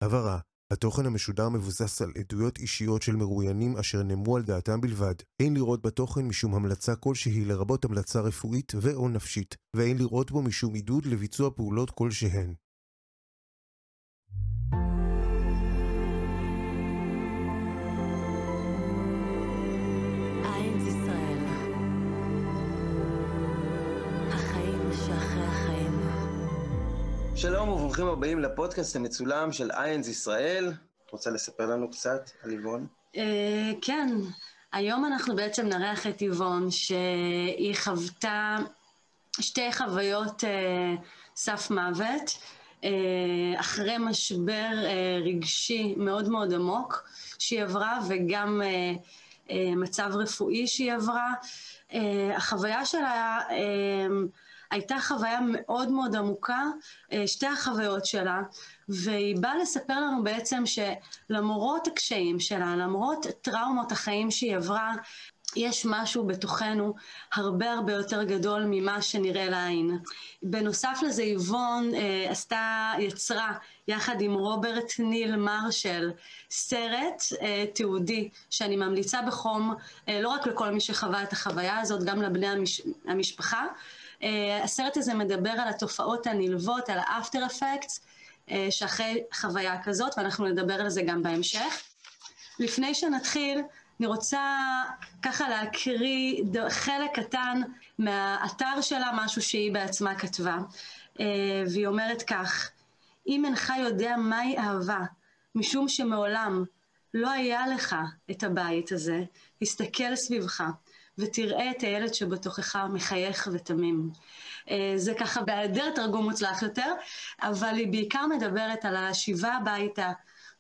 הבהרה, התוכן המשודר מבוסס על עדויות אישיות של מרואיינים אשר נאמרו על דעתם בלבד. אין לראות בתוכן משום המלצה כלשהי לרבות המלצה רפואית ואו נפשית, ואין לראות בו משום עידוד לביצוע פעולות כלשהן. איינדס ישראל, החיים שאחרי החיים. שלום וברוכים הבאים לפודקאסט המצולם של איינדס ישראל. את רוצה לספר לנו קצת על איבון? כן, היום אנחנו בעצם נארח את איבון, שהיא חוותה שתי חוויות סף מוות, אחרי משבר רגשי מאוד מאוד עמוק שהיא עברה, וגם מצב רפואי שהיא עברה. החוויה שלה הייתה חוויה מאוד מאוד עמוקה, שתי החוויות שלה, והיא באה לספר לנו בעצם שלמרות הקשיים שלה, למרות טראומות החיים שהיא עברה, יש משהו בתוכנו הרבה הרבה יותר גדול ממה שנראה לעין. בנוסף לזה, איבון יצרה יחד עם רוברט ניל מרשל סרט תיעודי שאני ממליצה בחום, לא רק לכל מי שחווה את החוויה הזאת, גם לבני המשפחה. הסרט הזה מדבר על התופעות הנלוות, על האפטר אפקטס, שאחרי חוויה כזאת, ואנחנו נדבר על זה גם בהמשך. לפני שנתחיל, אני רוצה ככה להקריא חלק קטן מהאתר שלה, משהו שהיא בעצמה כתבה. והיא אומרת כך: אם אינך יודע מהי אהבה, משום שמעולם לא היה לך את הבית הזה, הסתכל סביבך ותראה את הילד שבתוכך מחייך ותמים. זה ככה בהיעדר תרגום מוצלח יותר, אבל היא בעיקר מדברת על השיבה הביתה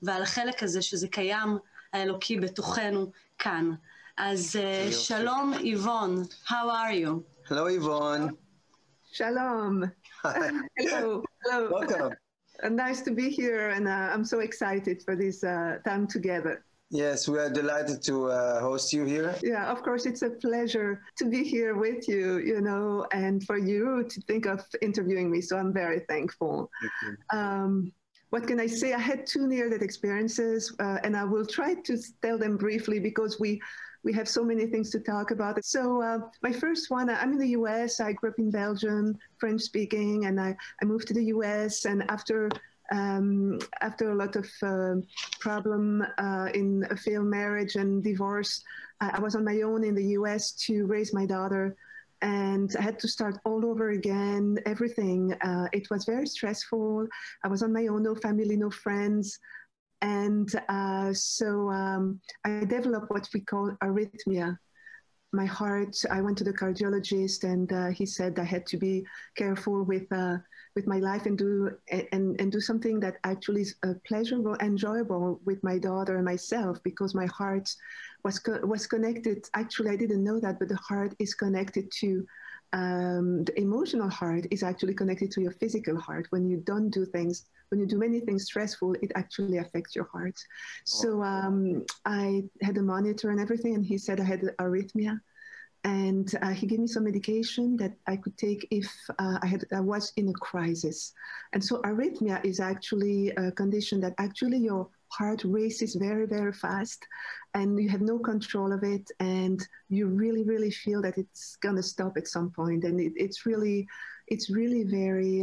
ועל החלק הזה שזה קיים האלוקי בתוכנו כאן. אז שלום איבון, how are you? Hello Yvonne. Shalom. Hello. Hello. Welcome. Nice to be here, and I'm so excited for this time together. Yes, we are delighted to host you here. Yeah, of course, it's a pleasure to be here with you, you know, and for you to think of interviewing me. So I'm very thankful. Thank you. What can I say? I had two near-death experiences, and I will try to tell them briefly because we have so many things to talk about. So my first one, I'm in the U.S. I grew up in Belgium, French-speaking, and I moved to the U.S. And after a lot of problem in a failed marriage and divorce, I was on my own in the U.S. to raise my daughter. And I had to start all over again, everything. It was very stressful. I was on my own, no family, no friends. And so I developed what we call arrhythmia. My heart, I went to the cardiologist, and he said I had to be careful with my life and do something that actually is pleasurable, enjoyable with my daughter and myself, because my heart was connected. Actually, I didn't know that, but the heart is connected to the emotional heart is actually connected to your physical heart. When you don't do things, when you do many things stressful, it actually affects your heart. So I had a monitor and everything, and he said I had arrhythmia. And he gave me some medication that I could take if I was in a crisis. And so arrhythmia is actually a condition that actually your heart races very, very fast, and you have no control of it, and you really, really feel that it's going to stop at some point. And it's really very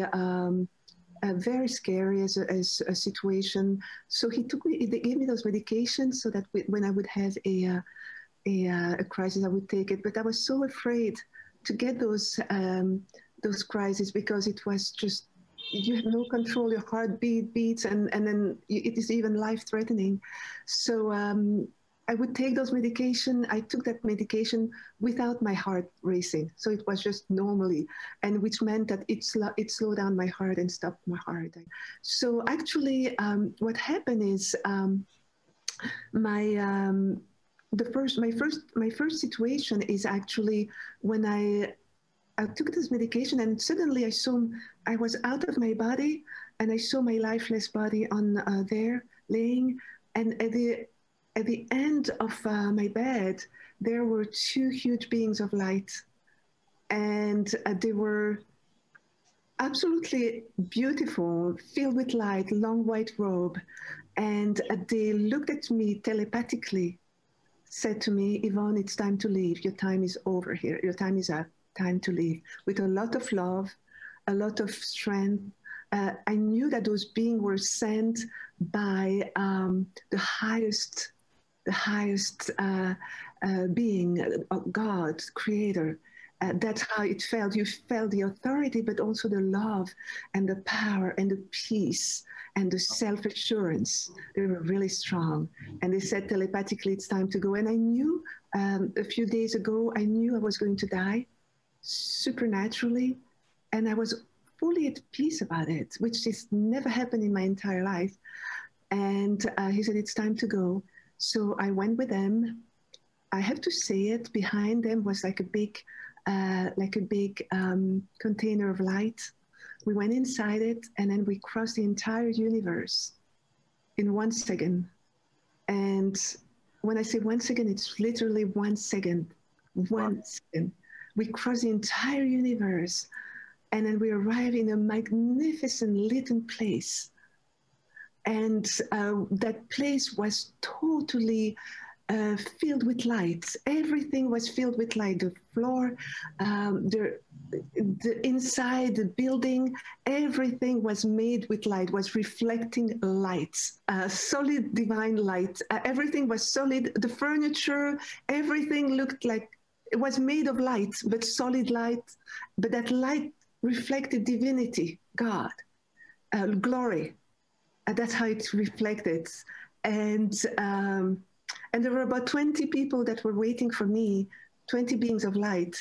scary as a situation. So they gave me those medications so that when I would have a crisis, I would take it. But I was so afraid to get those crises because it was just, you have no control, your heart beats, and then it is even life-threatening. So I would take those medication. I took that medication without my heart racing. So it was just normally, and which meant that it slowed down my heart and stopped my heart. So actually what happened is my first situation is actually when I took this medication, and suddenly I was out of my body, and I saw my lifeless body on there laying, and at the end of my bed there were two huge beings of light, and they were absolutely beautiful, filled with light, long white robe. And they looked at me telepathically, said to me, Yvonne, it's time to leave. Your time is over here. Your time is up. Time to leave. With a lot of love, a lot of strength. I knew that those beings were sent by the highest being, God, Creator. That's how it felt. You felt the authority, but also the love and the power and the peace and the self-assurance. They were really strong. And they said telepathically, it's time to go. And I knew a few days ago, I knew I was going to die supernaturally. And I was fully at peace about it, which has never happened in my entire life. And he said, it's time to go. So I went with them. I have to say it, behind them was like a big container of light. We went inside it, and then we crossed the entire universe in 1 second. And when I say 1 second, it's literally 1 second. 1 second. We crossed the entire universe, and then we arrived in a magnificent lit place. And that place was totally filled with light. Everything was filled with light. The floor, the inside, the building, everything was made with light, was reflecting light, solid divine light. Everything was solid. The furniture, everything looked like it was made of light, but solid light. But that light reflected divinity, God, glory. That's how it reflected. And there were about 20 people that were waiting for me, 20 beings of light.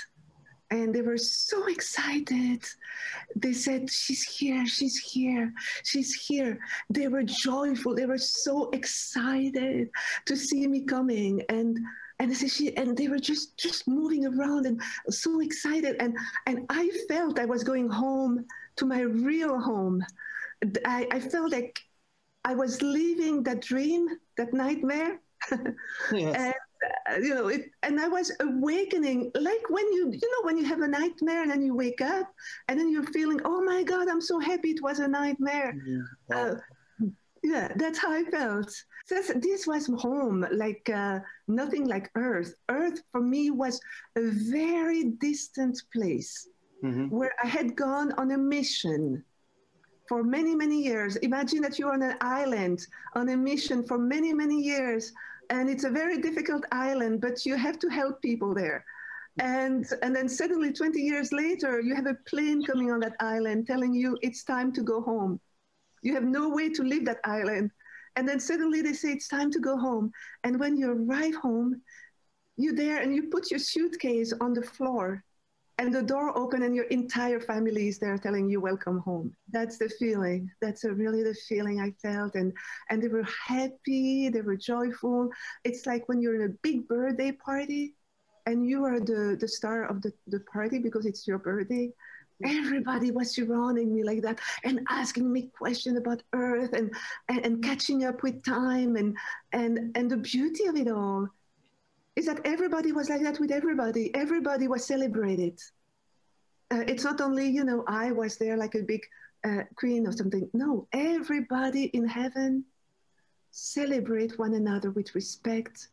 And they were so excited. They said, she's here, she's here, she's here. They were joyful. They were so excited to see me coming. And they were just moving around and so excited. And I felt I was going home to my real home. I felt like I was leaving that dream, that nightmare. Yes. And, and I was awakening, like when when you have a nightmare and then you wake up and then you're feeling, oh my God, I'm so happy it was a nightmare. Yeah, that's how I felt. So this was home, like nothing like Earth. Earth for me was a very distant place where I had gone on a mission for many, many years. Imagine that you're on an island on a mission for many, many years. And it's a very difficult island, but you have to help people there. And then suddenly 20 years later, you have a plane coming on that island telling you it's time to go home. You have no way to leave that island. And then suddenly they say it's time to go home. And when you arrive home, you're there and you put your suitcase on the floor and the door open and your entire family is there telling you welcome home. That's the feeling. That's really the feeling I felt. And they were happy, they were joyful. It's like when you're in a big birthday party and you are the star of the party because it's your birthday. Everybody was surrounding me like that and asking me questions about Earth and catching up with time. And the beauty of it all is that everybody was like that with everybody. Everybody was celebrated. It's not only, I was there like a big queen or something. No, everybody in heaven celebrate one another with respect,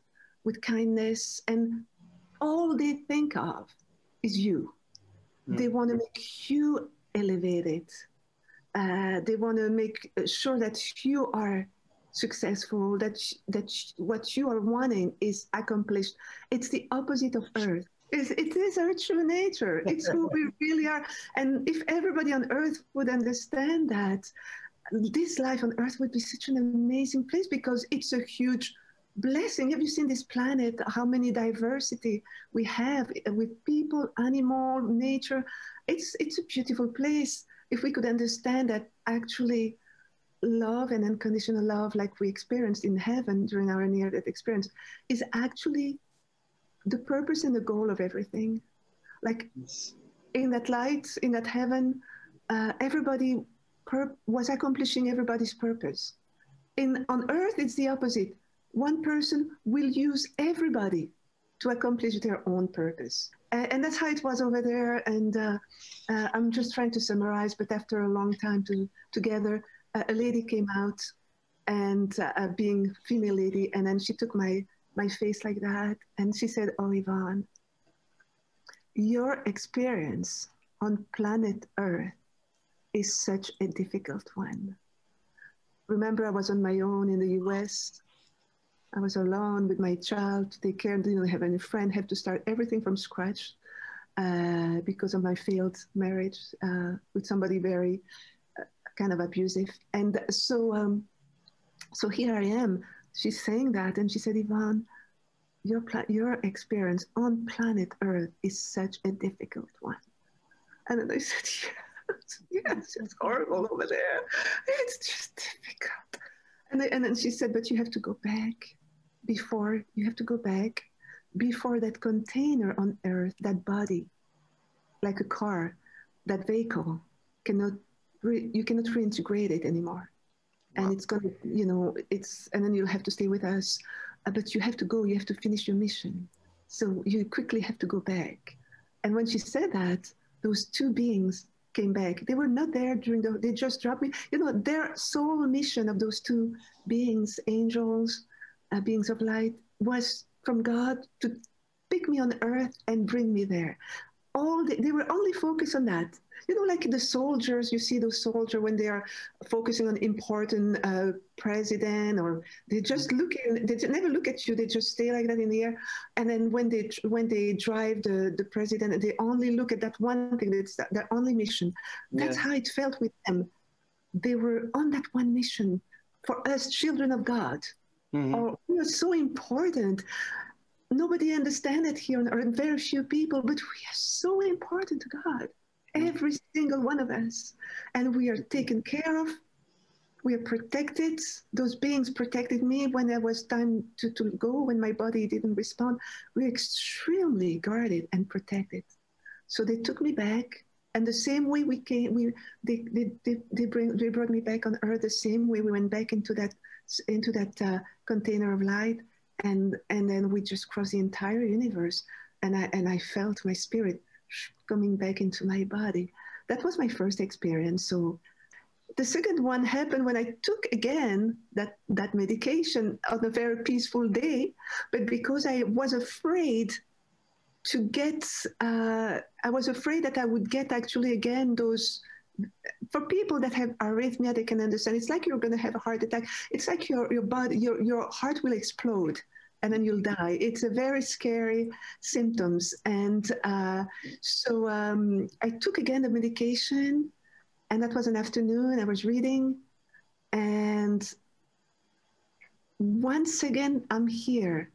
with kindness, and all they think of is you. They want to make you elevated. They want to make sure that you are successful, that what you are wanting is accomplished. It's the opposite of Earth. It is our true nature. It's who we really are. And if everybody on Earth would understand that, this life on Earth would be such an amazing place because it's a huge blessing. Have you seen this planet, how many diversity we have with people, animal, nature? It's a beautiful place. If we could understand that actually love and unconditional love like we experienced in heaven during our near-death experience is actually the purpose and the goal of everything. Like in that light, in that heaven, everybody was accomplishing everybody's purpose. On Earth, it's the opposite. One person will use everybody to accomplish their own purpose. And that's how it was over there. And I'm just trying to summarize, but after a long time together, a lady came out, and being female lady, and then she took my face like that, and she said, "Oh, Yvonne, your experience on planet Earth is such a difficult one. Remember, I was on my own in the US. I was alone with my child to take care, didn't have any friend, have to start everything from scratch because of my failed marriage with somebody very kind of abusive. And so here I am. She's saying that, and she said, Yvonne, your experience on planet Earth is such a difficult one. And then I said, yes, it's horrible over there. It's just difficult. And then she said, but you have to go back before that container on Earth, that body, like a car, that vehicle, you cannot reintegrate it anymore. Wow. And it's going to, and then you'll have to stay with us. But you have to go, you have to finish your mission. So you quickly have to go back. And when she said that, those two beings came back. They were not there they just dropped me. Their sole mission of those two beings, angels, beings of light, was from God to pick me on earth and bring me there. They were only focused on that. Like the soldiers, you see those soldiers when they are focusing on important president, or they just they never look at you, they just stay like that in the air. And then when they drive the president, they only look at that one thing, that's their only mission. That's how it felt with them. They were on that one mission for us, children of God. Mm-hmm. We are so important. Nobody understands it here on earth, very few people, but we are so important to God. Every single one of us. And we are taken care of. We are protected. Those beings protected me when it was time to go, when my body didn't respond. We were extremely guarded and protected. So they took me back. And the same way we came, they brought me back on earth the same way. We went back into that container of light. And then we just crossed the entire universe. And I felt my spirit coming back into my body. That was my first experience. So the second one happened when I took again that medication on a very peaceful day, but because I was afraid to get, I was afraid that I would get actually again those, for people that have arrhythmia, they can understand. It's like you're going to have a heart attack. It's like your body, your heart will explode, and then you'll die. It's a very scary symptoms. And so I took again the medication, and that was an afternoon. I was reading, and once again, I'm here.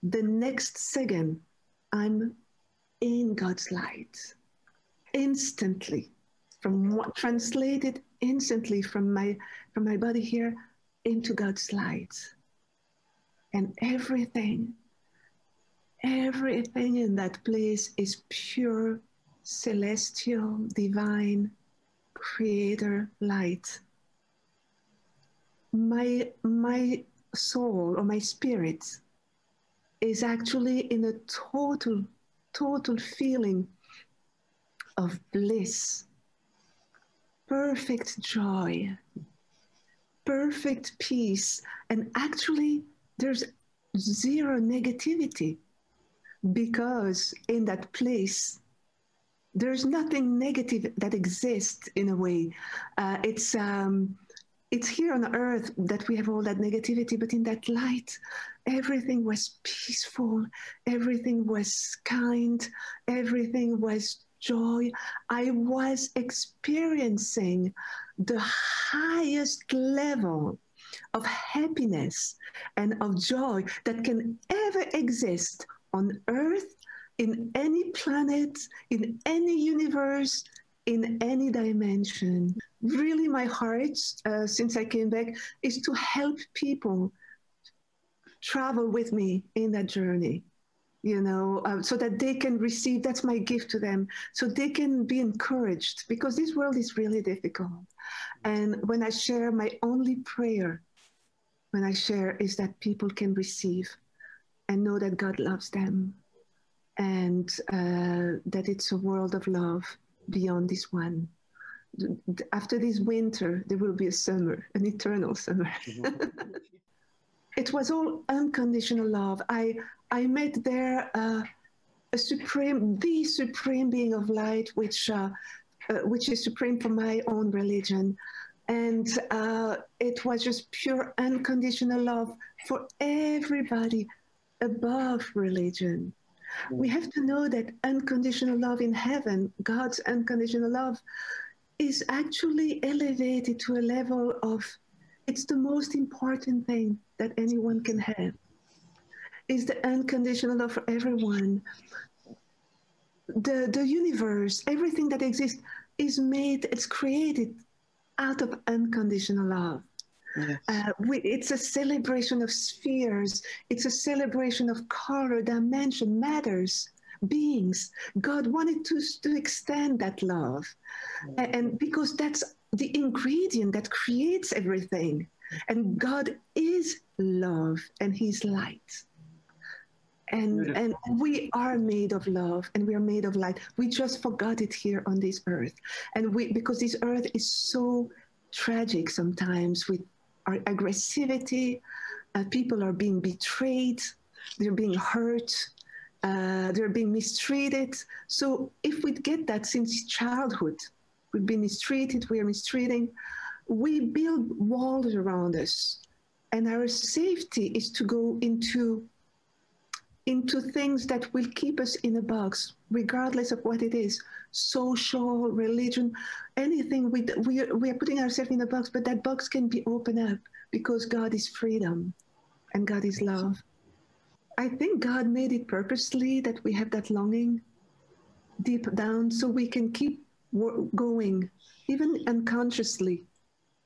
The next second, I'm in God's light, instantly, translated instantly from my body here into God's light. And everything in that place is pure, celestial, divine, creator light. My soul or my spirit is actually in a total feeling of bliss, perfect joy, perfect peace, and actually there's zero negativity, because in that place there's nothing negative that exists in a way. It's here on earth that we have all that negativity, but in that light, everything was peaceful, everything was kind, everything was joy. I was experiencing the highest level of happiness and of joy that can ever exist on earth, in any planet, in any universe, in any dimension. Really, my heart, since I came back, is to help people travel with me in that journey, so that they can receive, that's my gift to them, so they can be encouraged, because this world is really difficult. And when I share, my only prayer is that people can receive and know that God loves them, and that it's a world of love beyond this one. After this winter, there will be a summer, an eternal summer. It was all unconditional love. I met there the supreme being of light, which is supreme for my own religion. And it was just pure unconditional love for everybody above religion. We have to know that unconditional love in heaven, God's unconditional love, is actually elevated to a level of, it's the most important thing that anyone can have, is the unconditional love for everyone. The universe, everything that exists is made, it's created out of unconditional love. Yes. It's a celebration of spheres. It's a celebration of color, dimension, matters, beings. God wanted to extend that love. And because that's the ingredient that creates everything. And God is love and he's light. And we are made of love and we are made of light. We just forgot it here on this earth. And because this earth is so tragic sometimes with our aggressivity, people are being betrayed, they're being hurt, they're being mistreated. So if we get that since childhood, we've been mistreated, we are mistreating, we build walls around us. And our safety is to go into things that will keep us in a box, regardless of what it is, social, religion, anything. We are putting ourselves in a box, but that box can be opened up because God is freedom and God is love. I think God made it purposely that we have that longing deep down so we can keep going, even unconsciously.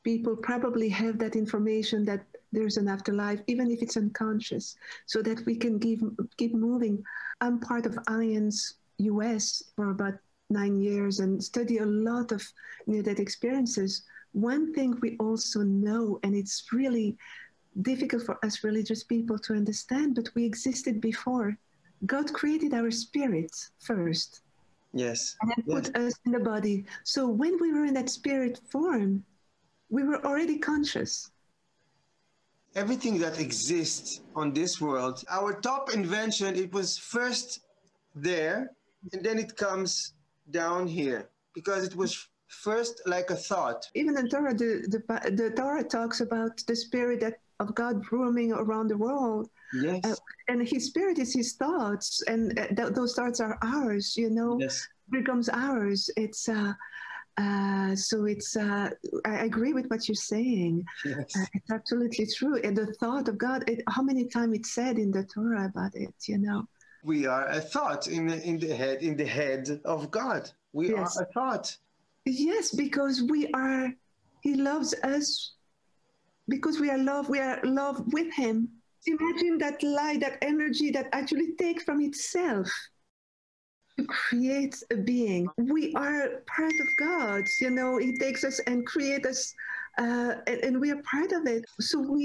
People probably have that information that there's an afterlife, even if it's unconscious, so that we can keep moving. I'm part of Iands US for about 9 years and study a lot of near-death experiences. One thing we also know, and it's really difficult for us religious people to understand, but we existed before. God created our spirits first. Yes. And then put us in the body. So when we were in that spirit form, we were already conscious. Everything that exists on this world, our top invention, it was first there, and then it comes down here, because it was first like a thought. Even in Torah, the Torah talks about the spirit of God roaming around the world. Yes. And his spirit is his thoughts, and those thoughts are ours, you know. Yes. Becomes ours. It's I agree with what you're saying. Yes. It's absolutely true. And the thought of God, how many times it's said in the Torah about it, you know? We are a thought in the head of God. We are a thought. Yes, because he loves us because we are love with him. Imagine that light, that energy that actually takes from itself to create a being. We are part of God, you know. He takes us and creates us, and we are part of it. So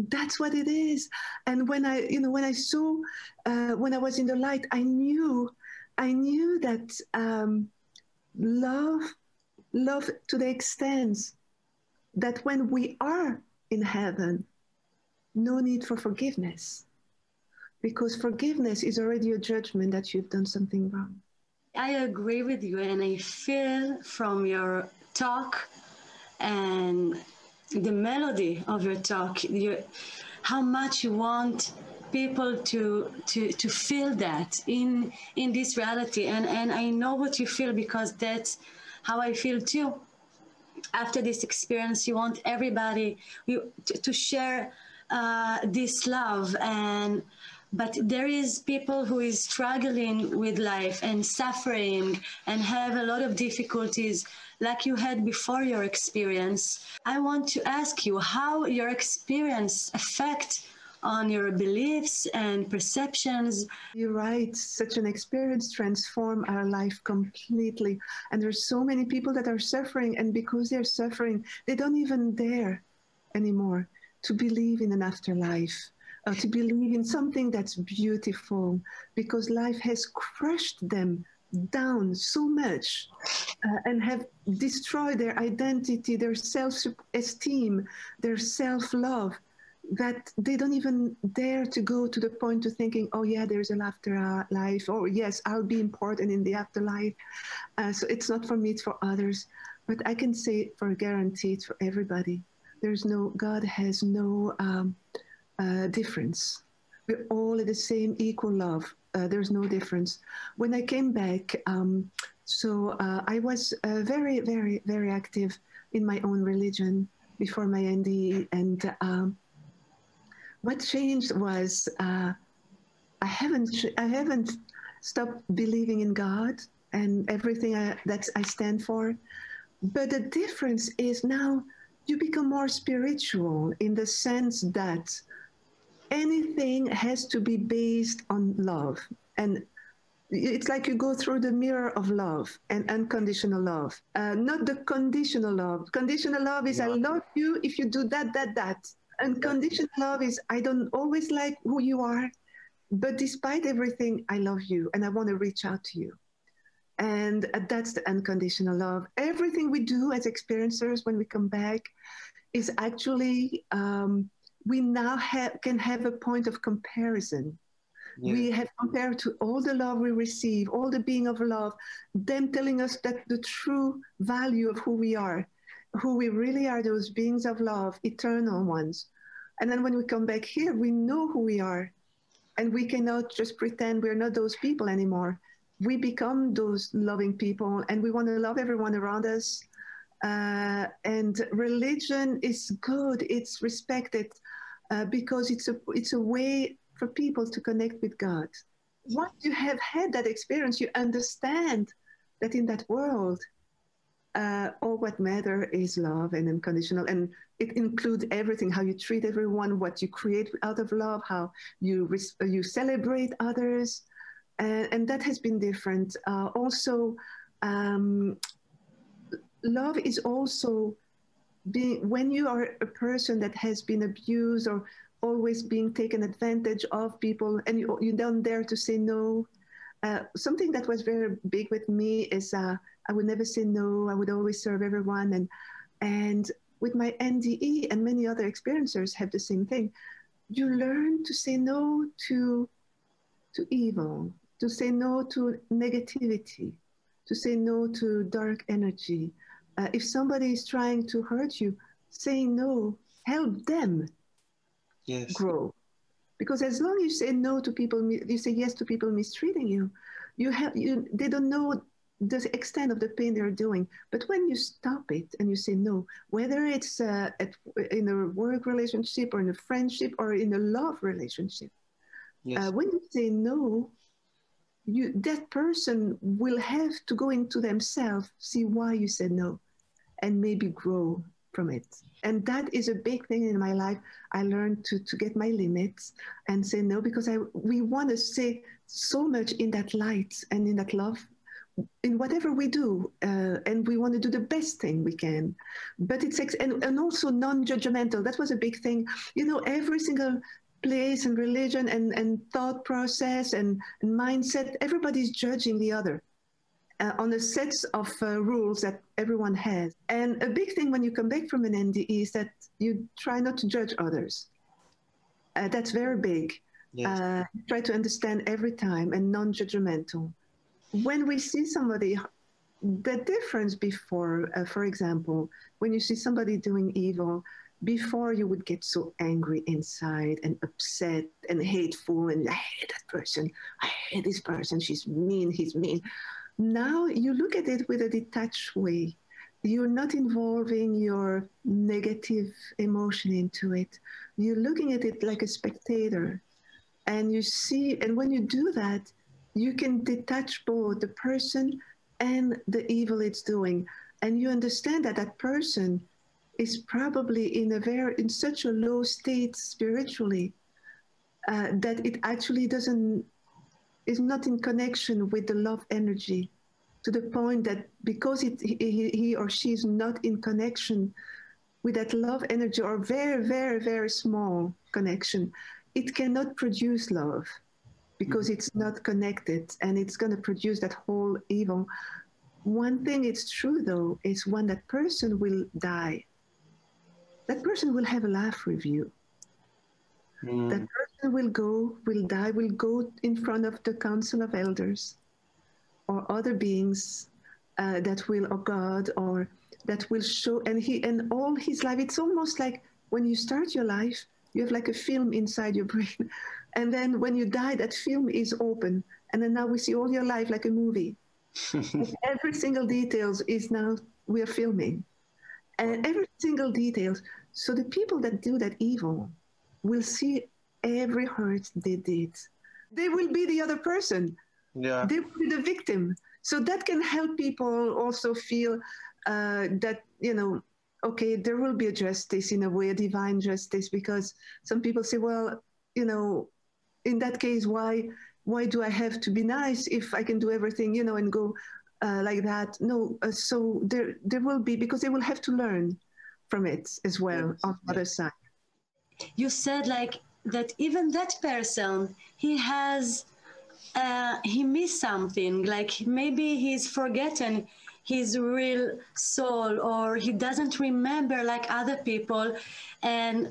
that's what it is. And when I saw, when I was in the light, I knew that love to the extent that when we are in heaven, no need for forgiveness. Because forgiveness is already a judgment that you've done something wrong. I agree with you, and I feel from your talk and the melody of your talk, how much you want people to feel that in this reality. And I know what you feel, because that's how I feel too. After this experience, you want everybody to share this love, but there is people who is struggling with life and suffering and have a lot of difficulties like you had before your experience. I want to ask you how your experience affect on your beliefs and perceptions. You're right, such an experience transforms our life completely. And there's so many people that are suffering, and because they're suffering, they don't even dare anymore to believe in an afterlife. to believe in something that's beautiful, because life has crushed them down so much and have destroyed their identity, their self-esteem, their self-love, that they don't even dare to go to the point to thinking, oh yeah, there's an afterlife, or yes, I'll be important in the afterlife. So it's not for me, it's for others. But I can say for a guarantee, it's for everybody. God has no difference. We're all in the same equal love. There's no difference. When I came back, I was very, very, very active in my own religion before my NDE, and what changed was I haven't stopped believing in God and everything that I stand for, but the difference is now you become more spiritual in the sense that anything has to be based on love. And it's like you go through the mirror of love and unconditional love, not the conditional love. Conditional love is I love you if you do that. Unconditional love is I don't always like who you are, but despite everything, I love you and I want to reach out to you. And that's the unconditional love. Everything we do as experiencers when we come back is actually, we now can have a point of comparison. Yeah. We have compared to all the love we receive, all the being of love, them telling us that the true value of who we really are, those beings of love, eternal ones. And then when we come back here, we know who we are. And we cannot just pretend we're not those people anymore. We become those loving people, and we want to love everyone around us. And religion is good, it's respected, because it's a way for people to connect with God. Once you have had that experience, you understand that in that world, all what matters is love and unconditional, and it includes everything: how you treat everyone, what you create out of love, how you celebrate others, and that has been different. Also, love is also when you are a person that has been abused or always being taken advantage of people, and you don't dare to say no. Something that was very big with me is I would never say no. I would always serve everyone. And with my NDE and many other experiencers have the same thing. You learn to say no to evil, to say no to negativity, to say no to dark energy. If somebody is trying to hurt you, saying no, help them grow. Because as long as you say no to people, you say yes to people mistreating you, they don't know the extent of the pain they're doing. But when you stop it and you say no, whether it's in a work relationship or in a friendship or in a love relationship, when you say no, that person will have to go into themselves, see why you said no, and maybe grow from it. And that is a big thing in my life. I learned to get my limits and say no, because we want to say so much in that light and in that love in whatever we do, and we want to do the best thing we can. But it's and also non-judgmental. That was a big thing. You know, every single place and religion and thought process and mindset, everybody's judging the other on a set of rules that everyone has. And a big thing when you come back from an NDE is that you try not to judge others. That's very big. Yes. Try to understand every time and non-judgmental. When we see somebody, the difference before, for example, when you see somebody doing evil, before you would get so angry inside and upset and hateful and I hate that person, I hate this person, she's mean, he's mean. Now you look at it with a detached way. You're not involving your negative emotion into it. You're looking at it like a spectator. And you see, and when you do that, you can detach both the person and the evil it's doing. And you understand that that person is probably in such a low state spiritually that it actually is not in connection with the love energy, to the point that because he or she is not in connection with that love energy, or very, very, very small connection, it cannot produce love because it's not connected, and it's going to produce that whole evil. One thing is true, though, is when that person will die, that person will have a laugh with you. That person will die, will go in front of the council of elders or other beings that will, or God, or that will show, and all his life, it's almost like when you start your life, you have like a film inside your brain. And then when you die, that film is open. And then now we see all your life like a movie. Every single details is now, we are filming. And every single details. So the people that do that evil will see every hurt they did. They will be the other person. Yeah. They will be the victim. So that can help people also feel that, you know, okay, there will be a justice in a way, a divine justice, because some people say, well, you know, in that case, why do I have to be nice if I can do everything, you know, and go like that? No, so there will be, because they will have to learn from it as well on the other side. You said like that even that person, he missed something, like maybe he's forgotten his real soul, or he doesn't remember like other people. And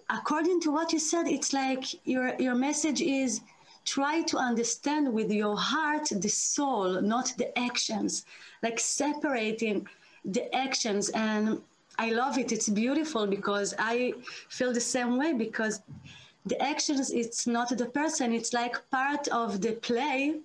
according to what you said, it's like your message is try to understand with your heart the soul, not the actions, like separating the actions. And I love it. It's beautiful because I feel the same way, because the actions, it's not the person, it's like part of the play.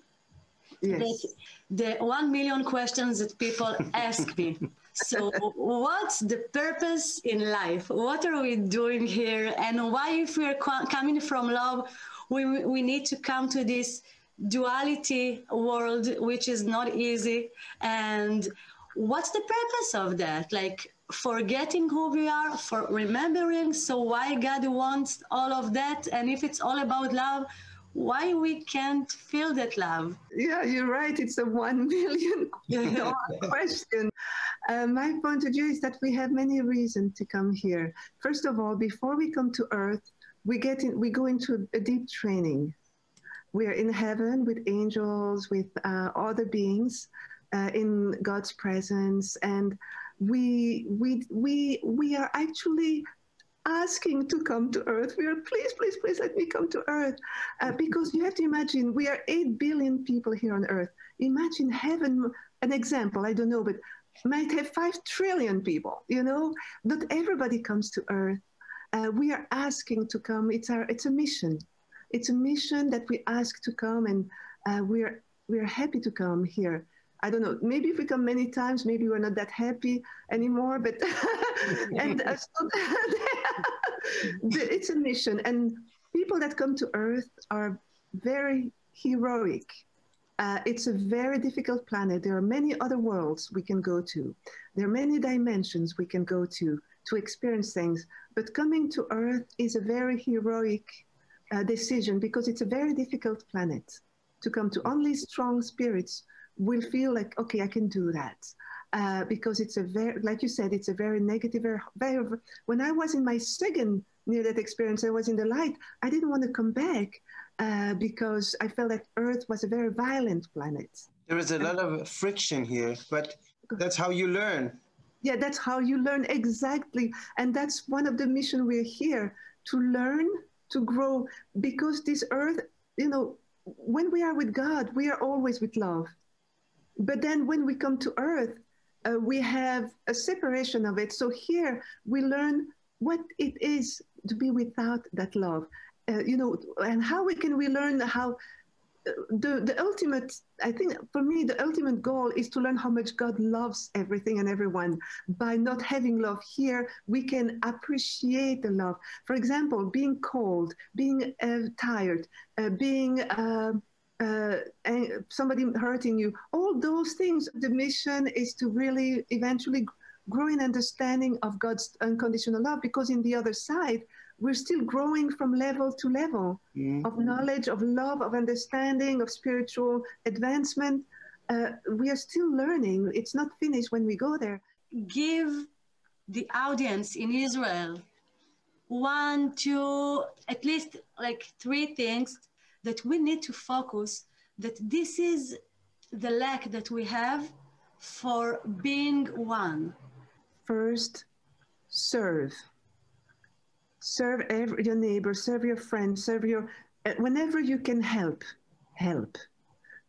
Yes. The 1 million questions that people ask me. So what's the purpose in life? What are we doing here? And why, if we're coming from love, we need to come to this duality world, which is not easy. And what's the purpose of that? Like forgetting who we are, for remembering. So why God wants all of that? And if it's all about love, why we can't feel that love? Yeah, you're right. It's a 1 million question. My point of view is that we have many reasons to come here. First of all, before we come to earth, we go into a deep training. We are in heaven with angels, with other beings in God's presence, and we are actually asking to come to earth. We are, please let me come to earth. Because you have to imagine, we are 8 billion people here on earth. Imagine heaven, an example, I don't know, but might have 5 trillion people, you know? Not everybody comes to earth. We are asking to come. It's a mission. It's a mission that we ask to come, and we're happy to come here. I don't know, maybe if we come many times, maybe we're not that happy anymore, but and so it's a mission. And people that come to earth are very heroic. It's a very difficult planet. There are many other worlds we can go to. There are many dimensions we can go to experience things. But coming to earth is a very heroic decision, because it's a very difficult planet to come to. Only strong spirits will feel like, okay, I can do that. Because it's a very, like you said, it's a very negative, when I was in my second near-death experience, I was in the light, I didn't want to come back because I felt that Earth was a very violent planet. There is a lot of friction here, but that's how you learn. Yeah, that's how you learn, exactly. And that's one of the missions we're here, to learn, to grow, because this Earth, you know, when we are with God, we are always with love. But then when we come to earth, we have a separation of it. So here we learn what it is to be without that love, you know, and how we learn how the ultimate, I think for me, the ultimate goal is to learn how much God loves everything and everyone. By not having love here, we can appreciate the love. For example, being cold, being tired, being somebody hurting you, all those things. The mission is to really eventually grow in understanding of God's unconditional love, because in the other side, we're still growing from level to level of knowledge, of love, of understanding, of spiritual advancement. We are still learning. It's not finished when we go there. Give the audience in Israel 1, 2, at least like 3 things that we need to focus, that this is the lack that we have for being one. First, serve. Serve your neighbor, serve your friend, serve your, whenever you can help.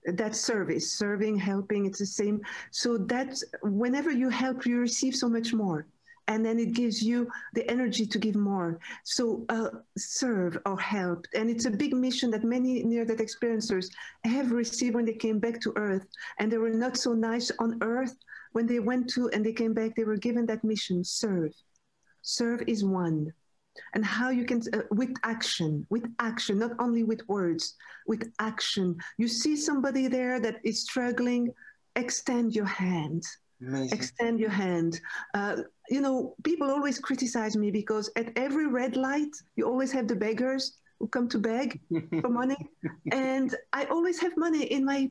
That's service, serving, helping, it's the same. So that's, whenever you help, you receive so much more. And then it gives you the energy to give more. So serve or help. And it's a big mission that many near-death experiencers have received when they came back to Earth. And they were not so nice on Earth. When they went to and they came back, they were given that mission, serve. Serve is one. And how you can, with action, not only with words, with action. You see somebody there that is struggling, extend your hand. Amazing. Extend your hand. You know, people always criticize me because at every red light, you always have the beggars who come to beg for money. And I always have money in my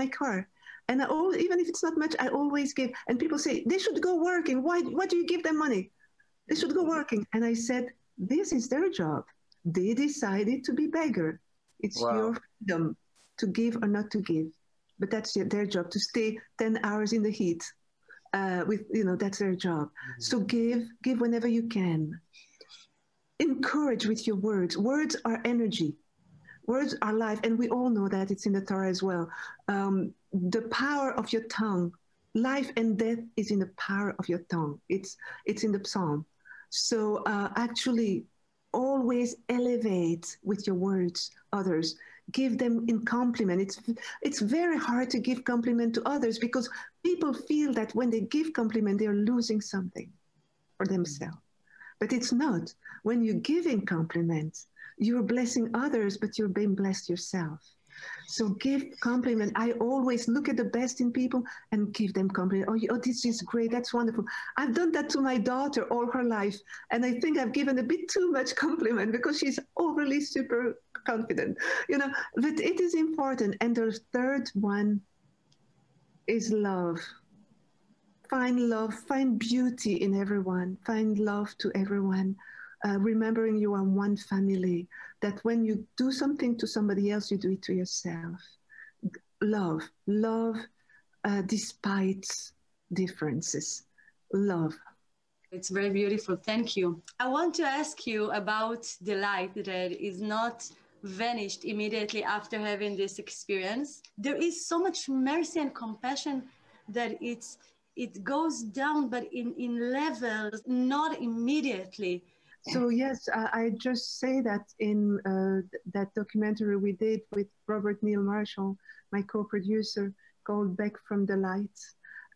car. And even if it's not much, I always give. And people say, they should go working. Why do you give them money? They should go working. And I said, this is their job. They decided to be beggar. It's your freedom to give or not to give. But that's their job, to stay 10 hours in the heat. That's their job. Mm-hmm. So give whenever you can. Encourage with your words. Words are energy. Words are life. And we all know that, it's in the Torah as well. The power of your tongue, life and death is in the power of your tongue. It's in the Psalm. So actually always elevate with your words others. Give them in compliment. It's very hard to give compliment to others because people feel that when they give compliment, they're losing something for themselves. But it's not. When you give in compliment, you're blessing others, but you're being blessed yourself. So give compliment. I always look at the best in people and give them compliment. Oh, this is great. That's wonderful. I've done that to my daughter all her life. And I think I've given a bit too much compliment because she's overly super confident, but it is important. And the third one is love. Find love, find beauty in everyone, find love to everyone. Remembering you are one family, that when you do something to somebody else, you do it to yourself. Love despite differences. Love. It's very beautiful. Thank you. I want to ask you about the light that is not vanished immediately after having this experience. There is so much mercy and compassion that it goes down, but in levels, not immediately. So yes, I just say that in that documentary we did with Robert Neil Marshall, my co-producer, called Back from the Light.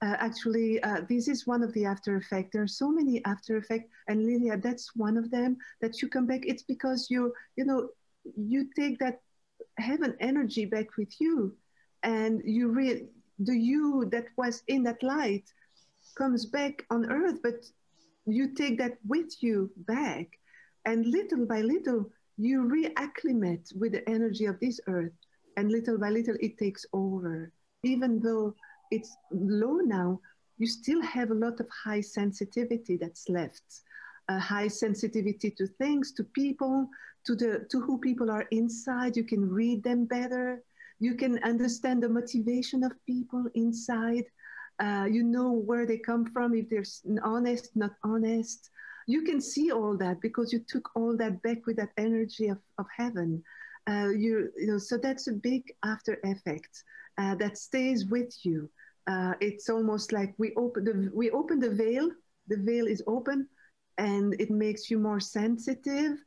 Actually, this is one of the after effects. There are so many after effects, and Lilia, that's one of them, that you come back. It's because you take that heaven energy back with you, and the you that was in that light comes back on earth, but you take that with you back, and little by little, you reacclimate with the energy of this earth, and little by little, it takes over. Even though it's low now, you still have a lot of high sensitivity that's left. High sensitivity to things, to people, to who people are inside. You can read them better. You can understand the motivation of people inside. You know where they come from, if they're honest, not honest. You can see all that because you took all that back with that energy of heaven. So that's a big after effect that stays with you. It's almost like we open the veil. The veil is open, and it makes you more sensitive.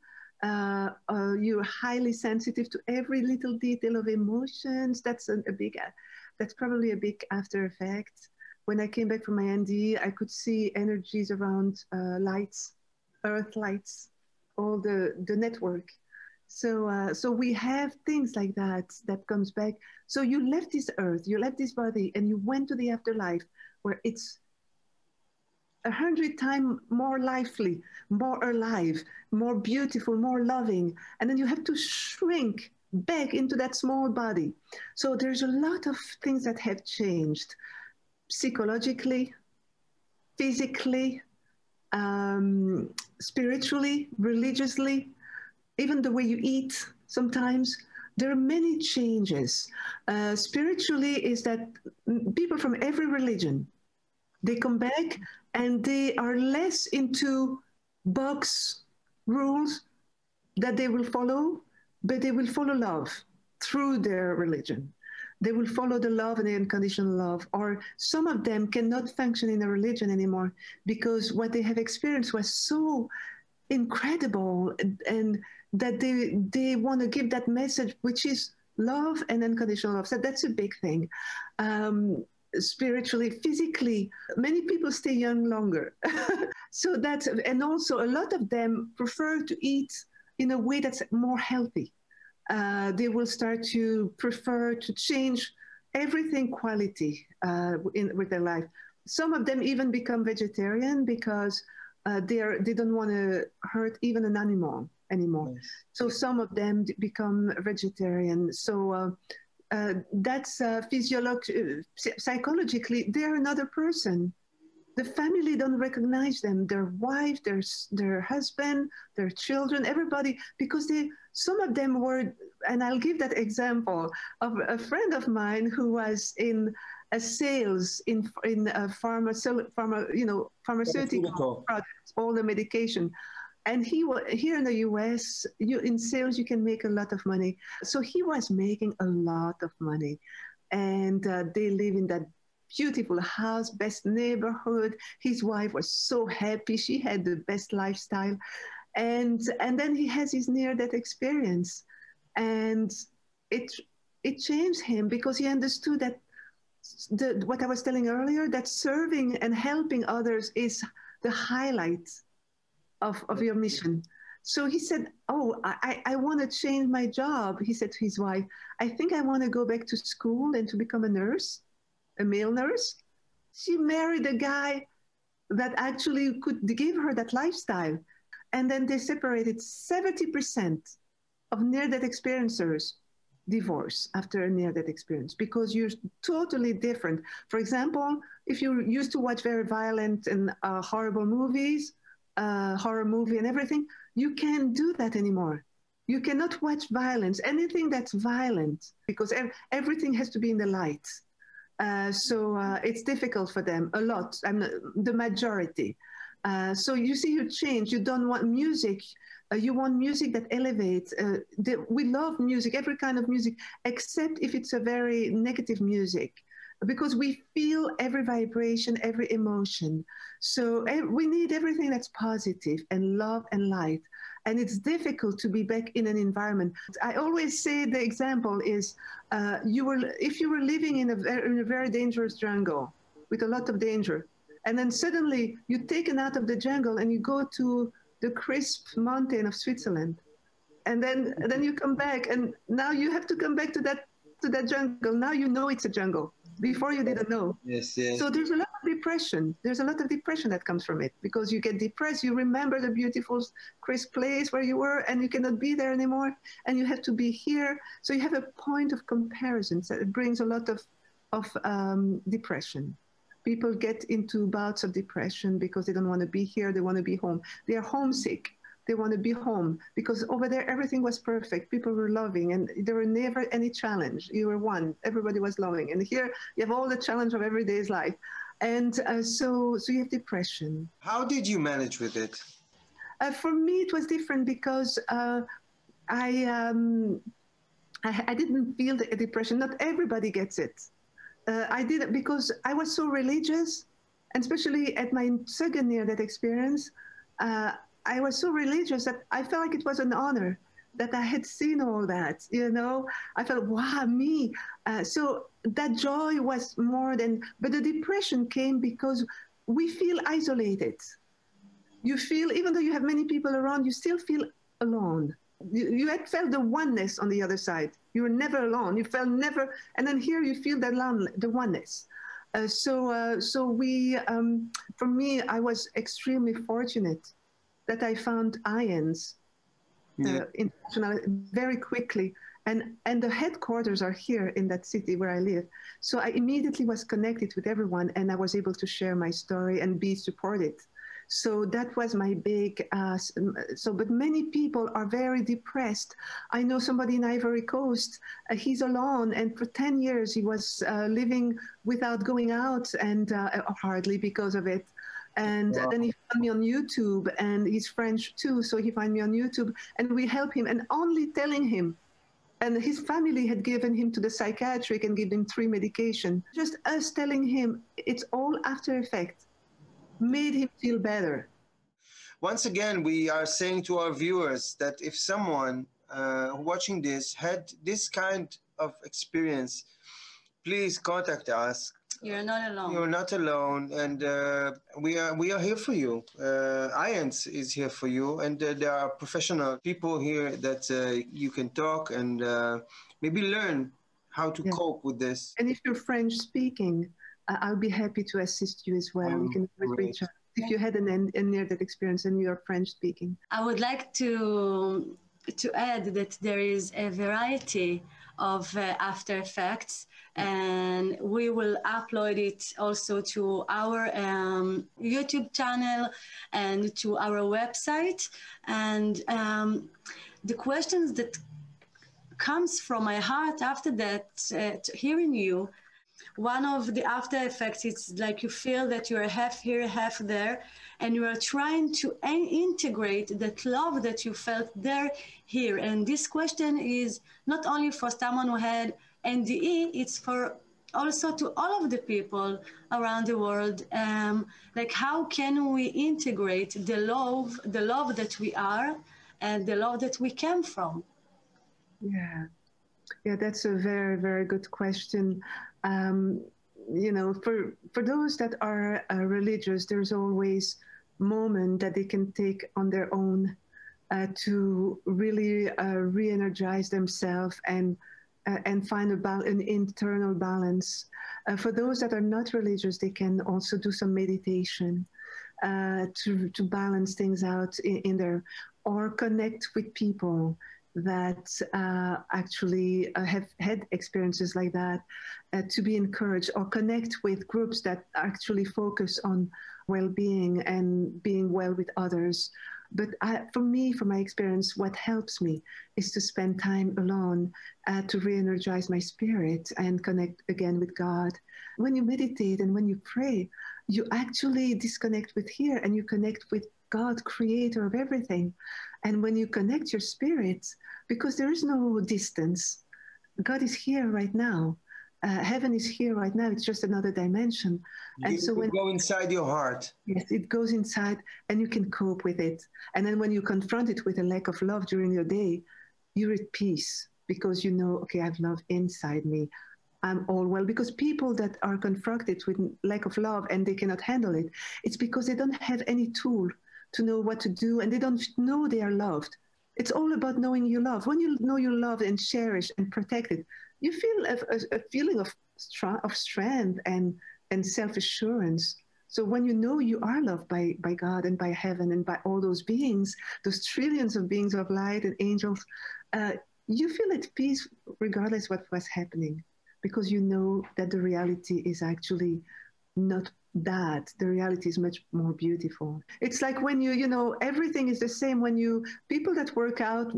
You're highly sensitive to every little detail of emotions. That's probably a big after effect. When I came back from my NDE, I could see energies around lights, earth lights, all the network. So we have things like that comes back. So you left this earth, you left this body, and you went to the afterlife where it's 100 times more lively, more alive, more beautiful, more loving. And then you have to shrink back into that small body. So there's a lot of things that have changed. Psychologically, physically, spiritually, religiously, even the way you eat sometimes. There are many changes. Spiritually is that people from every religion, they come back and they are less into box rules that they will follow, but they will follow love through their religion. They will follow the love and the unconditional love. Or some of them cannot function in a religion anymore because what they have experienced was so incredible, and that they want to give that message, which is love and unconditional love. So that's a big thing. Spiritually, physically, many people stay young longer. So that's, and also a lot of them prefer to eat in a way that's more healthy. They will start to prefer to change everything quality with their life. Some of them even become vegetarian because they don't want to hurt even an animal anymore. Nice. So some of them become vegetarian. So that's psychologically, they're another person. The family don't recognize them, their wife, their husband, their children, everybody, because some of them were, and I'll give that example of a friend of mine who was in a sales in pharmaceutical products, all the medication. And here in the US, in sales, you can make a lot of money. So he was making a lot of money. And they live in that beautiful house, best neighborhood. His wife was so happy. She had the best lifestyle. And then he has his near-death experience. And it changed him because he understood that what I was telling earlier, that serving and helping others is the highlight of your mission. So he said, oh, I want to change my job. He said to his wife, I think I want to go back to school and to become a nurse, a male nurse. She married a guy that actually could give her that lifestyle. And then they separated. 70% of near-death experiencers divorce after a near-death experience because you're totally different. For example, if you used to watch very violent and horrible movies, horror movie and everything, you can't do that anymore. You cannot watch violence, anything that's violent, because everything has to be in the light. So it's difficult for them a lot, the majority. So you see, you change. You don't want music. You want music that elevates. We love music, every kind of music, except if it's a very negative music, because we feel every vibration, every emotion. So we need everything that's positive and love and light. And it's difficult to be back in an environment. I always say the example is, if you were living in a very dangerous jungle with a lot of danger, and then suddenly you're taken out of the jungle and you go to the crisp mountain of Switzerland, and then you come back, and now you have to come back to that jungle. Now you know it's a jungle. Before you didn't know. Yes, yes. So there's a lot of depression. There's a lot of depression that comes from it because you get depressed. You remember the beautiful, crisp place where you were, and you cannot be there anymore, and you have to be here. So you have a point of comparison. So it brings a lot of depression. People get into bouts of depression because they don't want to be here. They want to be home. They are homesick. They want to be home because over there everything was perfect. People were loving, and there were never any challenge. You were one. Everybody was loving, and here you have all the challenge of everyday's life, and so you have depression. How did you manage with it? For me, it was different because I didn't feel the depression. Not everybody gets it. I did it because I was so religious, and especially at my second near-death experience. I was so religious that I felt like it was an honor that I had seen all that, you know. I felt, wow, me. So that joy was more than, but the depression came because we feel isolated. You feel, even though you have many people around, you still feel alone. You had felt the oneness on the other side. You were never alone. You felt never, and then here you feel the oneness. So we, for me, I was extremely fortunate that I found Iands International very quickly. And the headquarters are here in that city where I live. So I immediately was connected with everyone, and I was able to share my story and be supported. So that was my big, but many people are very depressed. I know somebody in Ivory Coast, he's alone, and for 10 years he was living without going out, and hardly because of it. And then he found me on YouTube, and he's French too, so he found me on YouTube, and we help him, and only telling him, and his family had given him to the psychiatric and given him 3 medication. Just us telling him, it's all after effect, made him feel better. Once again, we are saying to our viewers that if someone watching this had this kind of experience, please contact us. You're not alone. You're not alone, and we are here for you. Iands is here for you, and there are professional people here that you can talk and maybe learn how to cope with this. And if you're French speaking, I'll be happy to assist you as well. We can reach out if you had a near-death experience and you're French speaking. I would like to add that there is a variety of after effects, and we will upload it also to our YouTube channel and to our website. And the questions that comes from my heart after that, hearing you, one of the after effects is like you feel that you're half here, half there, and you are trying to integrate that love that you felt there, here. And this question is not only for someone who had NDE, it's for also to all of the people around the world. Like, how can we integrate the love that we are and the love that we came from? Yeah, that's a very, very good question. You know, for those that are religious, there's always moment that they can take on their own to really re-energize themselves and find an internal balance. For those that are not religious, they can also do some meditation to balance things out in there, or connect with people that actually have had experiences like that, to be encouraged, or connect with groups that actually focus on well-being and being well with others. But for me, from my experience, what helps me is to spend time alone to re-energize my spirit and connect again with God. When you meditate and when you pray, you actually disconnect with here and you connect with God, creator of everything. And when you connect your spirit, because there is no distance, God is here right now. Heaven is here right now. It's just another dimension. And so when go inside your heart. Yes, it goes inside and you can cope with it. And then when you confront it with a lack of love during your day, you're at peace because you know, okay, I have love inside me. I'm all well. Because people that are confronted with lack of love and they cannot handle it, it's because they don't have any tool to know what to do, and they don't know they are loved. It's all about knowing you love. When you know you're loved and cherished and protected, you feel a feeling of strength and self-assurance. So when you know you are loved by God and by heaven and by all those beings, those trillions of beings of light and angels, you feel at peace regardless what was happening, because you know that the reality is actually not that. The reality is much more beautiful. It's like when you know, everything is the same. When people that work out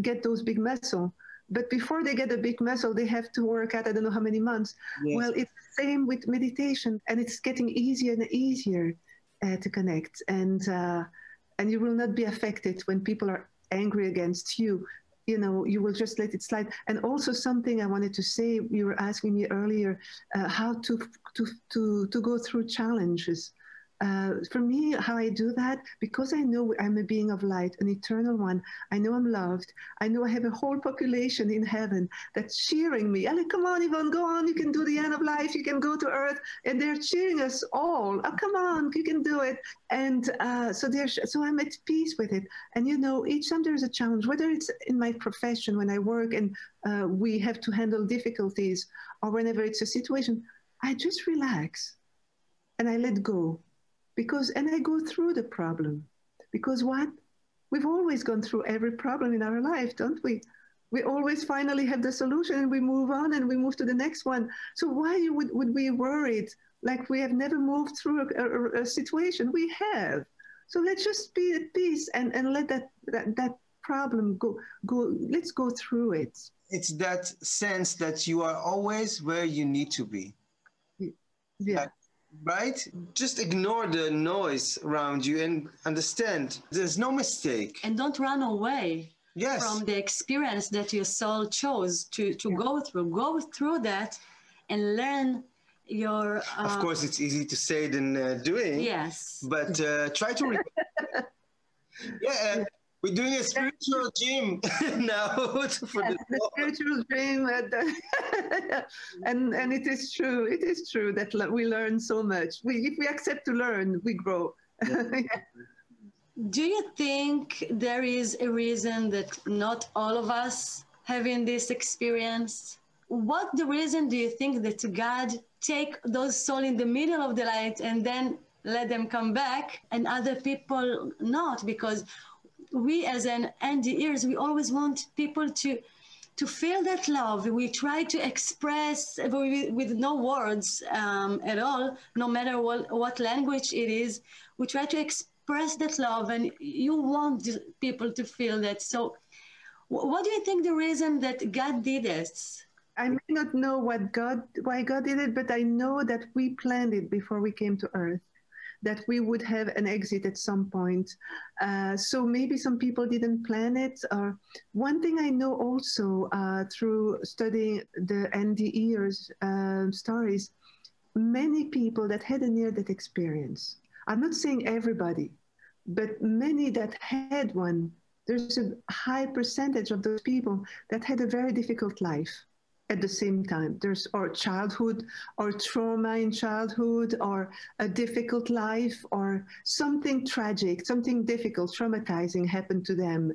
get those big muscle, but before they get a big muscle, they have to work out, I don't know how many months. Yes. Well, it's the same with meditation, and it's getting easier and easier to connect. And you will not be affected when people are angry against you. You know, you will just let it slide. And also something I wanted to say, you were asking me earlier, how to go through challenges. For me, how I do that, because I know I'm a being of light, an eternal one. I know I'm loved. I know I have a whole population in heaven that's cheering me. Like, come on, Yvonne, go on. You can do the end of life. You can go to earth. And they're cheering us all. Oh, come on, you can do it. And so I'm at peace with it. And, you know, each time there's a challenge, whether it's in my profession, when I work and we have to handle difficulties, or whenever it's a situation, I just relax and I let go. And I go through the problem, because we've always gone through every problem in our life, don't we? We always finally have the solution and we move on and we move to the next one. So why would we worried like we have never moved through a situation? We have. So let's just be at peace and let that problem go. Let's go through it. It's that sense that you are always where you need to be. Yeah. Right? Just ignore the noise around you and understand there's no mistake. And don't run away. Yes. From the experience that your soul chose to go through. Go through that and learn your... of course, it's easy to say than doing. Yes. But try to... we're doing a spiritual gym now. For the spiritual gym. And it is true. It is true that we learn so much. If we accept to learn, we grow. Yeah. Do you think there is a reason that not all of us having this experience? What the reason do you think that God take those souls in the middle of the light and then let them come back and other people not? Because we as an NDEers, we always want people to feel that love. We try to express with no words at all, no matter what language it is. We try to express that love, and you want people to feel that. So what do you think the reason that God did this? I may not know why God did it, but I know that we planned it before we came to earth, that we would have an exit at some point. So maybe some people didn't plan it. One thing I know also through studying the NDEers stories, many people that had a near-death experience, I'm not saying everybody, but many that had one, there's a high percentage of those people that had a very difficult life at the same time. There's or childhood or trauma in childhood or a difficult life or something tragic, something difficult, traumatizing happened to them.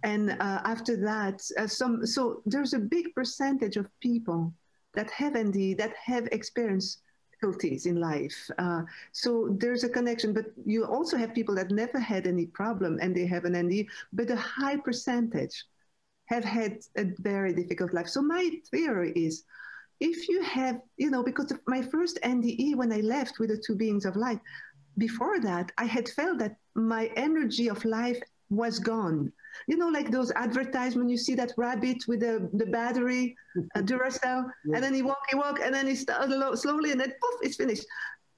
And after that, so there's a big percentage of people that have NDE, that have experienced difficulties in life. So there's a connection, but you also have people that never had any problem and they have an NDE, but a high percentage have had a very difficult life. So my theory is, if you have, because of my first NDE, when I left with the two beings of light, before that, I had felt that my energy of life was gone. Like those advertisements, you see that rabbit with the battery, Duracell, and then he walk, and then he starts slowly, and then poof, it's finished.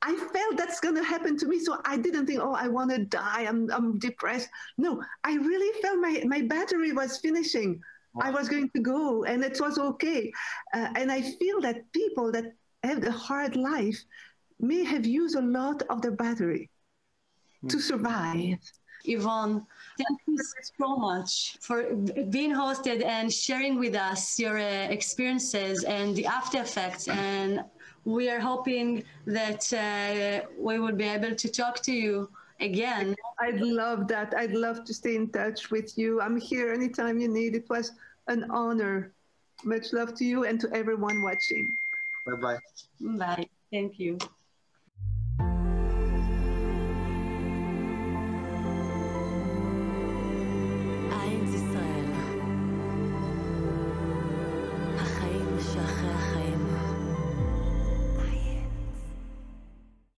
I felt that's going to happen to me, so I didn't think, I want to die, I'm depressed. No, I really felt my battery was finishing. Wow. I was going to go, and it was okay. And I feel that people that have a hard life may have used a lot of their battery to survive. Yvonne, thank you so much for being hosted and sharing with us your experiences and the after effects. And we are hoping that we will be able to talk to you again. I'd love that. I'd love to stay in touch with you. I'm here anytime you need. It was an honor. Much love to you and to everyone watching. Bye-bye. Bye. Thank you.